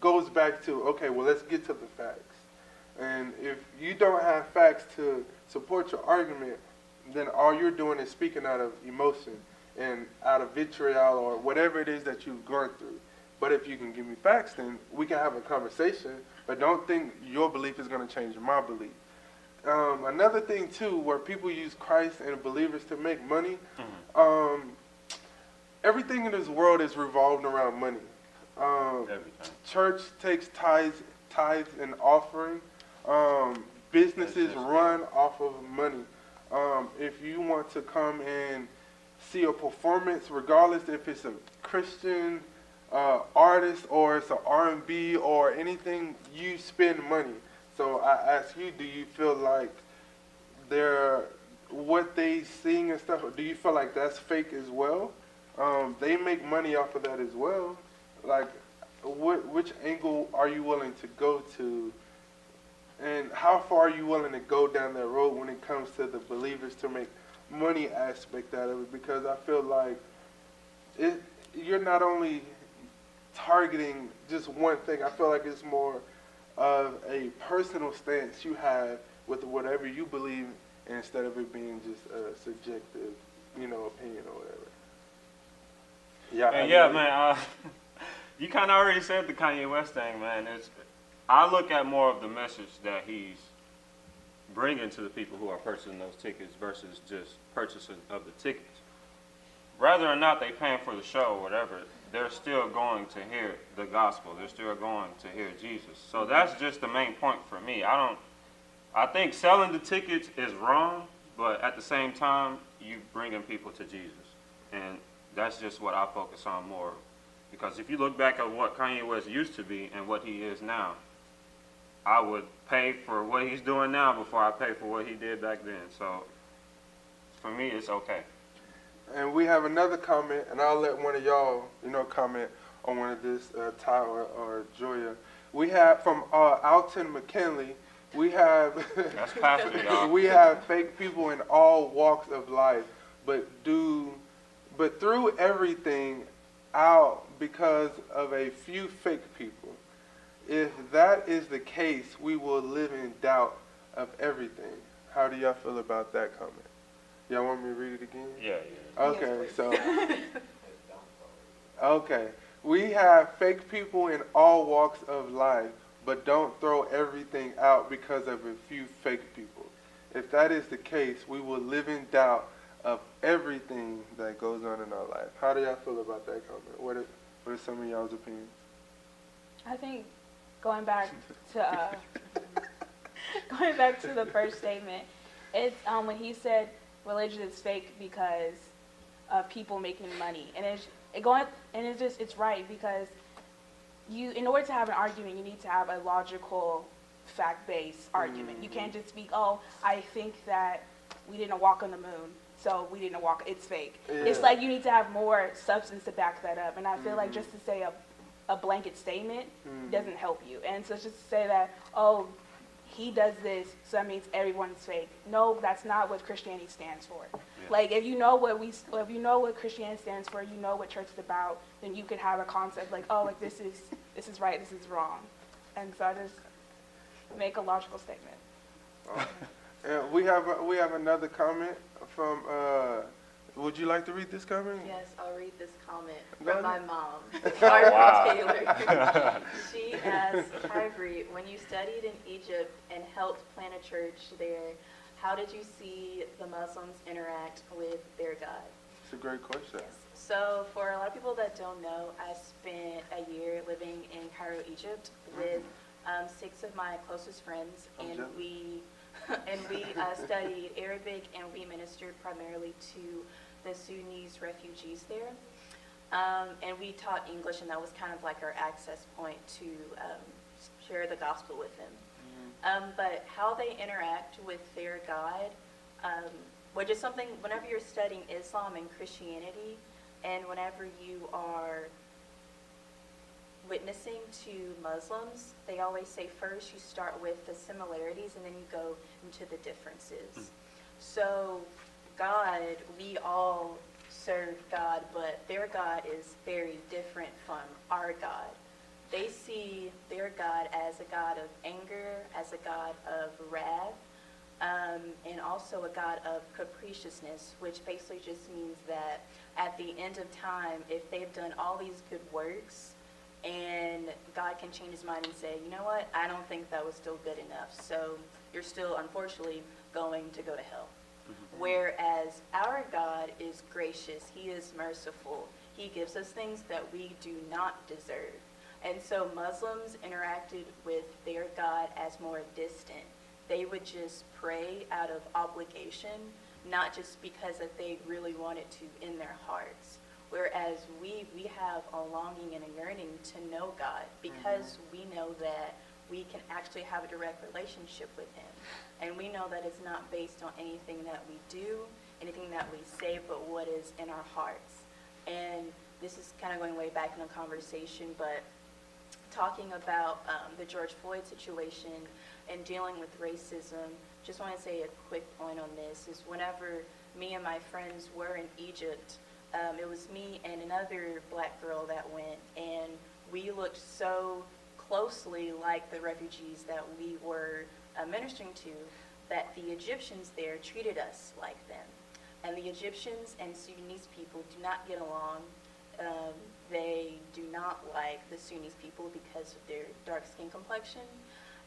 goes back to, okay, well, let's get to the facts. And if you don't have facts to support your argument, then all you're doing is speaking out of emotion and out of vitriol or whatever it is that you've gone through. But if you can give me facts, then we can have a conversation, but don't think your belief is going to change my belief. Another thing, too, where people use Christ and believers to make money, everything in this world is revolving around money. Everything. Church takes tithes and offering. Businesses run off of money. If you want to come and see a performance, regardless if it's a Christian artist or it's an R&B or anything, you spend money. So I ask you, do you feel like what they sing and stuff, do you feel like that's fake as well? They make money off of that as well. Like, which angle are you willing to go to? And how far are you willing to go down that road when it comes to the believers to make money aspect out of it? Because I feel like you're not only targeting just one thing. I feel like it's more of a personal stance you have with whatever you believe instead of it being just a subjective, opinion or whatever. Yeah, man. You kind of already said the Kanye West thing, man. I look at more of the message that he's bringing to the people who are purchasing those tickets versus just purchasing of the tickets. Whether or not they paying for the show or whatever, they're still going to hear the gospel. They're still going to hear Jesus. So that's just the main point for me. I think selling the tickets is wrong, but at the same time, you bringing people to Jesus. And that's just what I focus on more. Because if you look back at what Kanye West used to be and what he is now, I would pay for what he's doing now before I pay for what he did back then. So for me, it's okay. And we have another comment, and I'll let one of y'all, comment on one of this, Ty or Joya. We have from Alton McKinley. We have That's pastor, y'all. we have fake people in all walks of life, but through everything out because of a few fake people. If that is the case, we will live in doubt of everything. How do y'all feel about that comment? Y'all want me to read it again? Yeah. Okay, okay. We have fake people in all walks of life, but don't throw everything out because of a few fake people. If that is the case, we will live in doubt of everything that goes on in our life. How do y'all feel about that comment? What are some of y'all's opinions? I think going back to going back to the first statement, it's when he said religion is fake because of people making money, and it's right, because in order to have an argument, you need to have a logical, fact-based argument. You can't just speak, oh, I think that we didn't walk on the moon, so we didn't walk, it's fake. Yeah. It's like you need to have more substance to back that up, and I feel like just to say a blanket statement doesn't help you. And so just to say that, oh, he does this, so that means everyone's fake. No, that's not what Christianity stands for. Yeah. Like, if you know what Christianity stands for, you know what church is about, then you can have a concept like, oh, like this is right, this is wrong. And so I just make a logical statement. And we have another comment from. Would you like to read this comment? Yes, I'll read this comment Go from my ahead. mom, Wow. Barbara Taylor. She asks, Kyrie, when you studied in Egypt and helped plant a church there, how did you see the Muslims interact with their God? It's a great question. Yes. So for a lot of people that don't know, I spent a year living in Cairo, Egypt with 6 of my closest friends, and we studied Arabic, and we ministered primarily to the Sudanese refugees there. And we taught English, and that was kind of like our access point to share the gospel with them. But how they interact with their God, which is something, whenever you're studying Islam and Christianity, and whenever you are witnessing to Muslims, they always say first you start with the similarities and then you go into the differences. So God, we all serve God, but their God is very different from our God. They see their God as a God of anger, as a God of wrath, and also a God of capriciousness, which basically just means that at the end of time, if they've done all these good works, and God can change his mind and say, you know what, I don't think that was still good enough, so you're still, unfortunately, going to go to hell. Whereas our God is gracious, he is merciful, he gives us things that we do not deserve. And so Muslims interacted with their God as more distant. They would just pray out of obligation, not just because that they really wanted to in their hearts. Whereas we have a longing and a yearning to know God, because we know that we can actually have a direct relationship with him. And we know that it's not based on anything that we do, anything that we say, but what is in our hearts. And this is kind of going way back in the conversation, but talking about the George Floyd situation and dealing with racism, just want to say a quick point on this, is whenever me and my friends were in Egypt, it was me and another black girl that went, and we looked so closely like the refugees that we were ministering to, that the Egyptians there treated us like them. And the Egyptians and Sudanese people do not get along. They do not like the Sudanese people because of their dark skin complexion.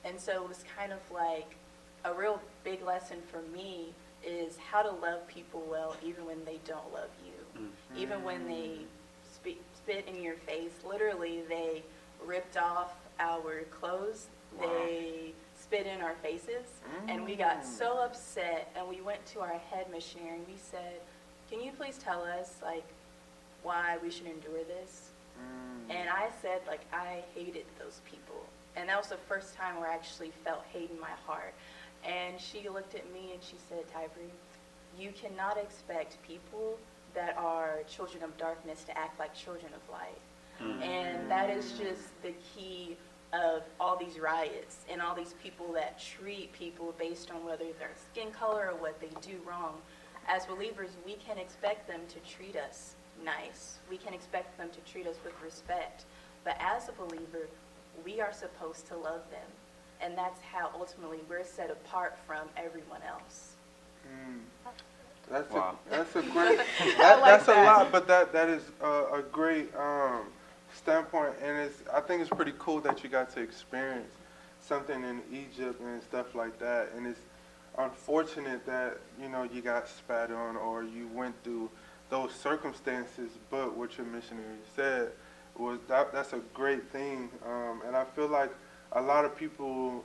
And so it was kind of like a real big lesson for me is how to love people well even when they don't love you. Even when they spit in your face. Literally, they ripped off our clothes. Wow. They spit in our faces. And we got so upset, and we went to our head missionary and we said, can you please tell us, like, why we should endure this? And I said, like, I hated those people. And that was the first time where I actually felt hate in my heart. And she looked at me and she said, Tybree, you cannot expect people that are children of darkness to act like children of light. And that is just the key of all these riots and all these people that treat people based on whether their skin color or what they do wrong. As believers, we can expect them to treat us nice. We can expect them to treat us with respect. But as a believer, we are supposed to love them. And that's how ultimately we're set apart from everyone else. That's wow. That's a great. That's a lot, but that is a great standpoint, and I think it's pretty cool that you got to experience something in Egypt and stuff like that. And it's unfortunate that, you know, you got spat on or you went through those circumstances, but what your missionary said was that's a great thing. And I feel like a lot of people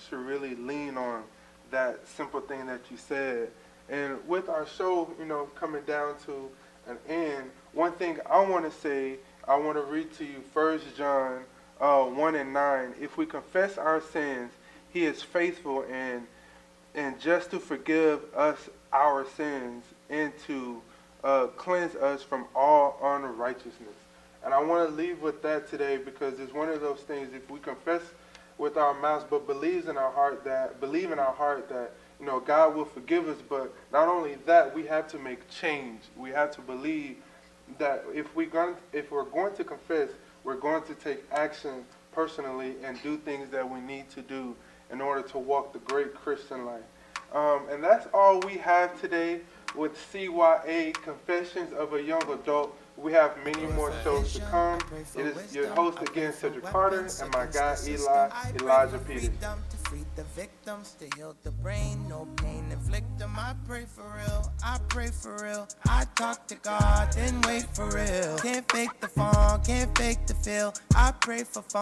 should really lean on that simple thing that you said. And with our show, you know, coming down to an end, one thing I want to say, I want to read to you 1 John 1:9. If we confess our sins, he is faithful and just to forgive us our sins and to cleanse us from all unrighteousness. And I want to leave with that today because it's one of those things, if we confess with our mouths but believe in our heart that, you know, God will forgive us. But not only that, we have to make change. We have to believe that if we're going to confess, we're going to take action personally and do things that we need to do in order to walk the great Christian life. And that's all we have today with CYA, Confessions of a Young Adult. We have many more shows to come. It is your host again, Cedric Carter, and my guy, Elijah Peters. To free the victims, to heal the brain, no pain inflict them. I pray for real, I pray for real. I talk to God, then wait for real. Can't fake the fun, can't fake the feel. I pray for fun.